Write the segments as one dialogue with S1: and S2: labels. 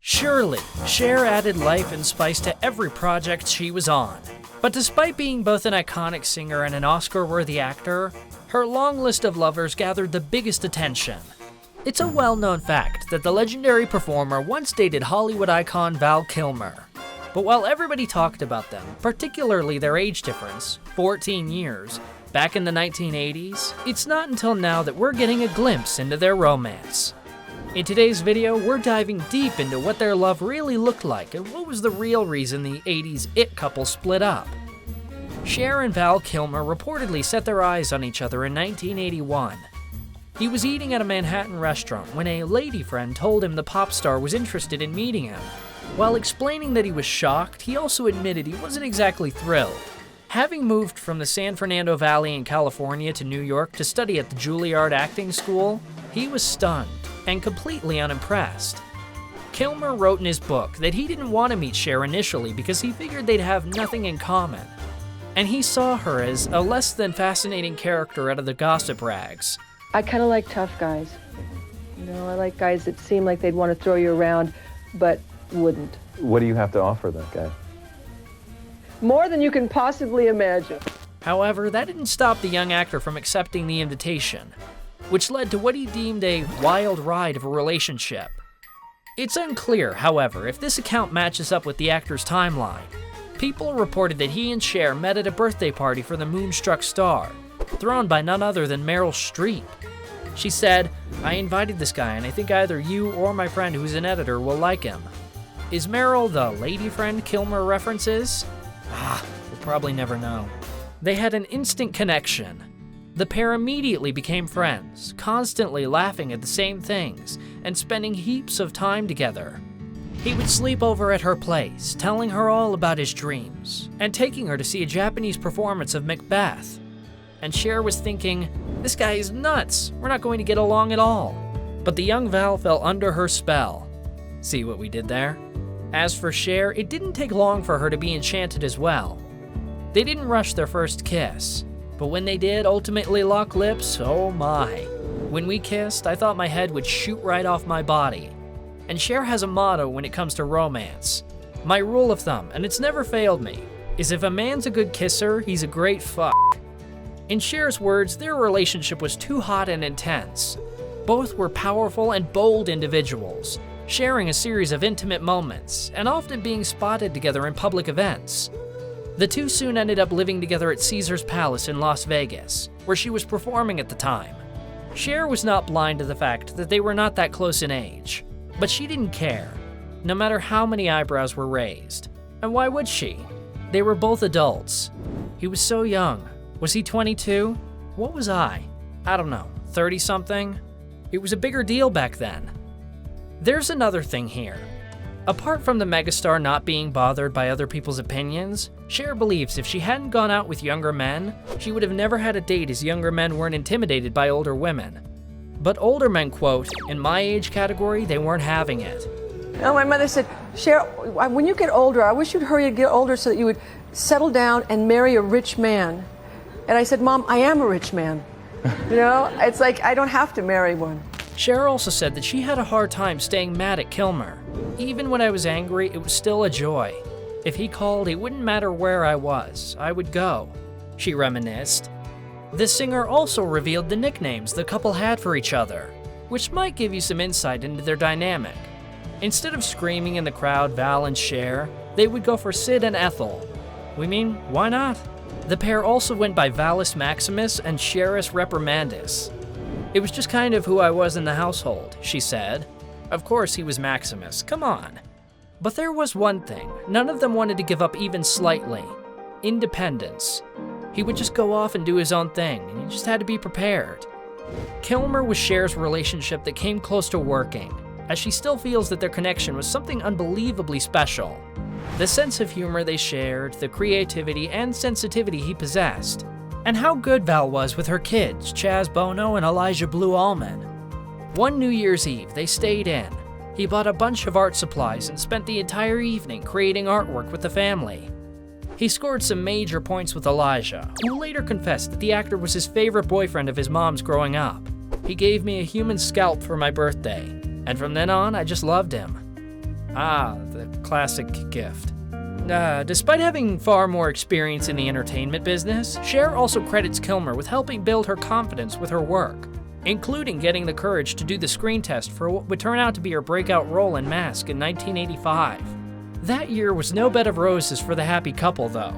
S1: Surely, Cher added life and spice to every project she was on. But despite being both an iconic singer and an Oscar-worthy actor, her long list of lovers gathered the biggest attention. It's a well-known fact that the legendary performer once dated Hollywood icon Val Kilmer. But while everybody talked about them, particularly their age difference, 14 years, back in the 1980s, it's not until now that we're getting a glimpse into their romance. In today's video, we're diving deep into what their love really looked like and what was the real reason the 80s it couple split up. Cher and Val Kilmer reportedly set their eyes on each other in 1981. He was eating at a Manhattan restaurant when a lady friend told him the pop star was interested in meeting him. While explaining that he was shocked, he also admitted he wasn't exactly thrilled. Having moved from the San Fernando Valley in California to New York to study at the Juilliard Acting School, he was stunned and completely unimpressed. Kilmer wrote in his book that he didn't want to meet Cher initially because he figured they'd have nothing in common, and he saw her as a less than fascinating character out of the gossip rags.
S2: I kind of like tough guys. You know, I like guys that seem like they'd want to throw you around, but wouldn't.
S3: What do you have to offer that guy?
S2: More than you can possibly imagine.
S1: However, that didn't stop the young actor from accepting the invitation, which led to what he deemed a wild ride of a relationship. It's unclear, however, if this account matches up with the actor's timeline. People reported that he and Cher met at a birthday party for the Moonstruck star, thrown by none other than Meryl Streep. She said, "I invited this guy and I think either you or my friend who's an editor will like him." Is Meryl the lady friend Kilmer references? We'll probably never know. They had an instant connection. The pair immediately became friends, constantly laughing at the same things and spending heaps of time together. He would sleep over at her place, telling her all about his dreams, and taking her to see a Japanese performance of Macbeth. And Cher was thinking, this guy is nuts, we're not going to get along at all. But the young Val fell under her spell. See what we did there? As for Cher, it didn't take long for her to be enchanted as well. They didn't rush their first kiss, but when they did ultimately lock lips, oh my. When we kissed, I thought my head would shoot right off my body. And Cher has a motto when it comes to romance. My rule of thumb, and it's never failed me, is if a man's a good kisser, he's a great fuck. In Cher's words, their relationship was too hot and intense. Both were powerful and bold individuals, sharing a series of intimate moments, and often being spotted together in public events. The two soon ended up living together at Caesar's Palace in Las Vegas, where she was performing at the time. Cher was not blind to the fact that they were not that close in age, but she didn't care, no matter how many eyebrows were raised. And why would she? They were both adults. He was so young. Was he 22? What was I? I don't know, 30-something? It was a bigger deal back then. There's another thing here. Apart from the megastar not being bothered by other people's opinions, Cher believes if she hadn't gone out with younger men, she would have never had a date as younger men weren't intimidated by older women. But older men, quote, in my age category, they weren't having it.
S2: Oh, my mother said, Cher, when you get older, I wish you'd hurry to get older so that you would settle down and marry a rich man. And I said, Mom, I am a rich man. You know, it's like I don't have to marry one.
S1: Cher also said that she had a hard time staying mad at Kilmer. Even when I was angry, it was still a joy. If he called, it wouldn't matter where I was, I would go, she reminisced. The singer also revealed the nicknames the couple had for each other, which might give you some insight into their dynamic. Instead of screaming in the crowd Val and Cher, they would go for Sid and Ethel. We mean, why not? The pair also went by Valus Maximus and Cherus Reprimandus. It was just kind of who I was in the household, she said. Of course he was Maximus, come on. But there was one thing, none of them wanted to give up even slightly. Independence. He would just go off and do his own thing, and you just had to be prepared. Kilmer was Cher's relationship that came close to working, as she still feels that their connection was something unbelievably special. The sense of humor they shared, the creativity and sensitivity he possessed, and how good Val was with her kids, Chaz Bono and Elijah Blue Allman. One New Year's Eve, they stayed in. He bought a bunch of art supplies and spent the entire evening creating artwork with the family. He scored some major points with Elijah, who later confessed that the actor was his favorite boyfriend of his mom's growing up. He gave me a human scalp for my birthday, and from then on, I just loved him. Ah, the classic gift. Despite having far more experience in the entertainment business, Cher also credits Kilmer with helping build her confidence with her work, including getting the courage to do the screen test for what would turn out to be her breakout role in Mask in 1985. That year was no bed of roses for the happy couple, though.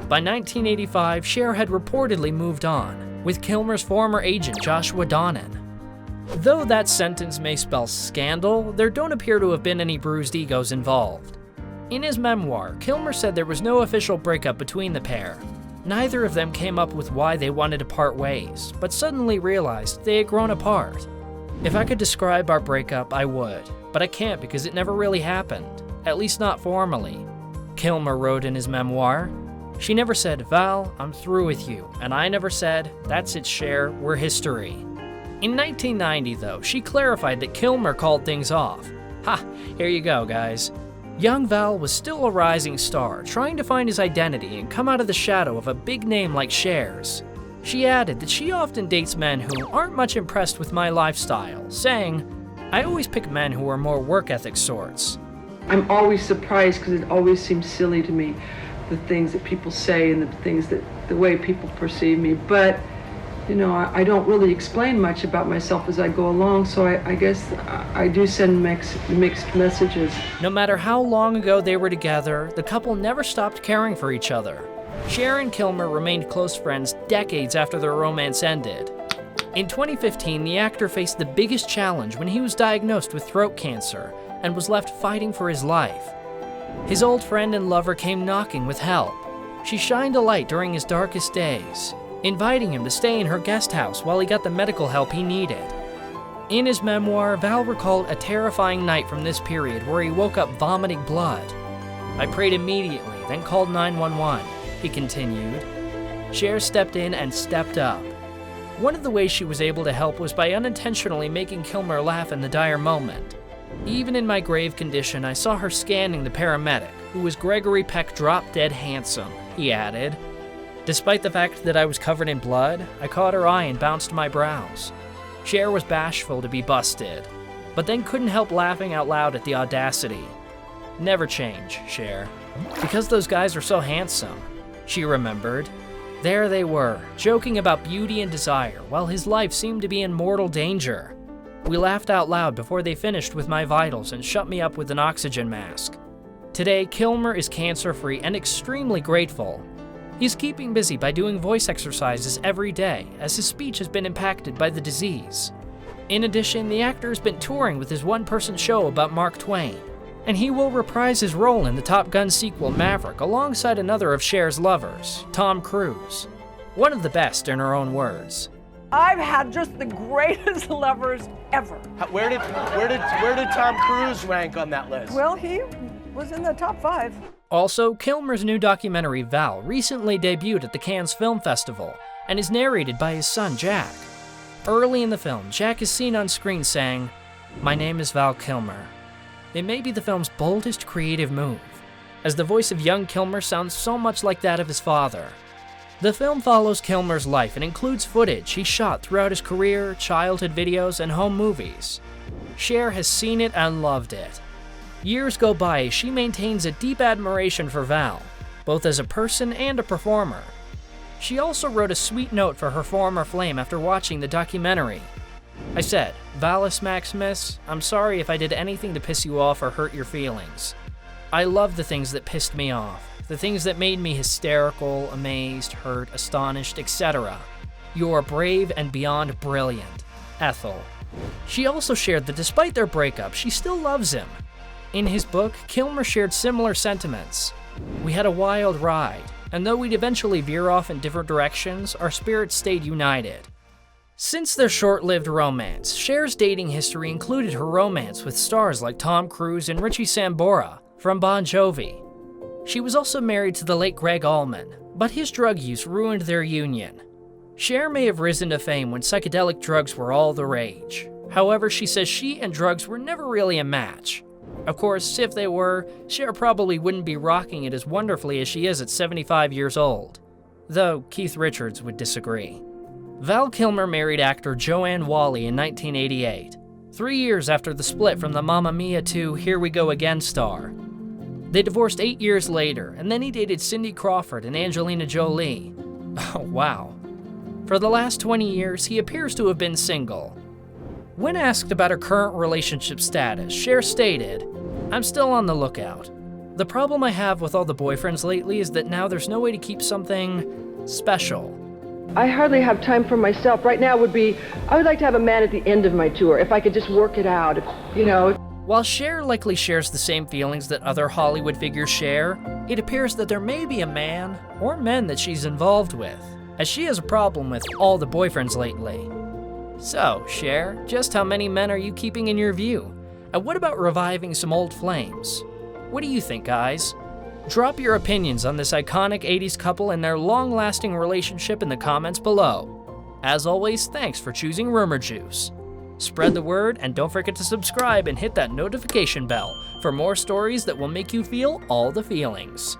S1: By 1985, Cher had reportedly moved on, with Kilmer's former agent Joshua Donnan. Though that sentence may spell scandal, there don't appear to have been any bruised egos involved. In his memoir, Kilmer said there was no official breakup between the pair. Neither of them came up with why they wanted to part ways, but suddenly realized they had grown apart. If I could describe our breakup, I would, but I can't because it never really happened, at least not formally. Kilmer wrote in his memoir, "She never said, 'Val, I'm through with you,' and I never said, 'That's it, Cher, we're history.'" In 1990, though, she clarified that Kilmer called things off. Ha, here you go, guys. Young Val was still a rising star, trying to find his identity and come out of the shadow of a big name like Cher's. She added that she often dates men who aren't much impressed with my lifestyle, saying, "I always pick men who are more work ethic sorts."
S2: I'm always surprised because it always seems silly to me, the things that people say and the way people perceive me. But, you know, I don't really explain much about myself as I go along, so I guess I do send mixed messages.
S1: No matter how long ago they were together, the couple never stopped caring for each other. Cher and Kilmer remained close friends decades after their romance ended. In 2015, the actor faced the biggest challenge when he was diagnosed with throat cancer and was left fighting for his life. His old friend and lover came knocking with help. She shined a light during his darkest days, inviting him to stay in her guest house while he got the medical help he needed. In his memoir, Val recalled a terrifying night from this period where he woke up vomiting blood. "I prayed immediately, then called 911, he continued. Cher stepped in and stepped up. One of the ways she was able to help was by unintentionally making Kilmer laugh in the dire moment. Even in my grave condition, I saw her scanning the paramedic, who was Gregory Peck drop-dead handsome," he added. "Despite the fact that I was covered in blood, I caught her eye and bounced my brows. Cher was bashful to be busted, but then couldn't help laughing out loud at the audacity. Never change, Cher. Because those guys are so handsome," she remembered. There they were, joking about beauty and desire, while his life seemed to be in mortal danger. We laughed out loud before they finished with my vitals and shut me up with an oxygen mask. Today, Kilmer is cancer-free and extremely grateful. He's keeping busy by doing voice exercises every day, as his speech has been impacted by the disease. In addition, the actor has been touring with his one-person show about Mark Twain, and he will reprise his role in the Top Gun sequel Maverick alongside another of Cher's lovers, Tom Cruise. One of the best in her own words.
S4: "I've had just the greatest lovers ever."
S5: Where did Tom Cruise rank on that list?
S4: Well, he was in the top 5.
S1: Also, Kilmer's new documentary Val recently debuted at the Cannes Film Festival and is narrated by his son Jack. Early in the film, Jack is seen on screen saying, "My name is Val Kilmer." It may be the film's boldest creative move, as the voice of young Kilmer sounds so much like that of his father. The film follows Kilmer's life and includes footage he shot throughout his career, childhood videos, and home movies. Cher has seen it and loved it. Years go by as she maintains a deep admiration for Val, both as a person and a performer. She also wrote a sweet note for her former flame after watching the documentary. I said, "Valis Maximus, I'm sorry if I did anything to piss you off or hurt your feelings. I love the things that pissed me off, the things that made me hysterical, amazed, hurt, astonished, etc. You are brave and beyond brilliant. Ethel." She also shared that despite their breakup, she still loves him. In his book, Kilmer shared similar sentiments. "We had a wild ride, and though we'd eventually veer off in different directions, our spirits stayed united." Since their short-lived romance, Cher's dating history included her romance with stars like Tom Cruise and Richie Sambora from Bon Jovi. She was also married to the late Gregg Allman, but his drug use ruined their union. Cher may have risen to fame when psychedelic drugs were all the rage. However, she says she and drugs were never really a match. Of course, if they were, Cher probably wouldn't be rocking it as wonderfully as she is at 75 years old. Though Keith Richards would disagree. Val Kilmer married actor Joanne Whalley in 1988. 3 years after the split from the Mamma Mia to Here We Go Again star. They divorced 8 years later, and then he dated Cindy Crawford and Angelina Jolie. Oh, wow. For the last 20 years, he appears to have been single. When asked about her current relationship status, Cher stated, "I'm still on the lookout. The problem I have with all the boyfriends lately is that now there's no way to keep something special."
S2: I hardly have time for myself. Right now I would like to have a man at the end of my tour, if I could just work it out, you know.
S1: While Cher likely shares the same feelings that other Hollywood figures share, it appears that there may be a man or men that she's involved with, as she has a problem with all the boyfriends lately. So, Cher, just how many men are you keeping in your view? And what about reviving some old flames? What do you think, guys? Drop your opinions on this iconic 80s couple and their long-lasting relationship in the comments below. As always, thanks for choosing Rumour Juice. Spread the word, and don't forget to subscribe and hit that notification bell for more stories that will make you feel all the feelings.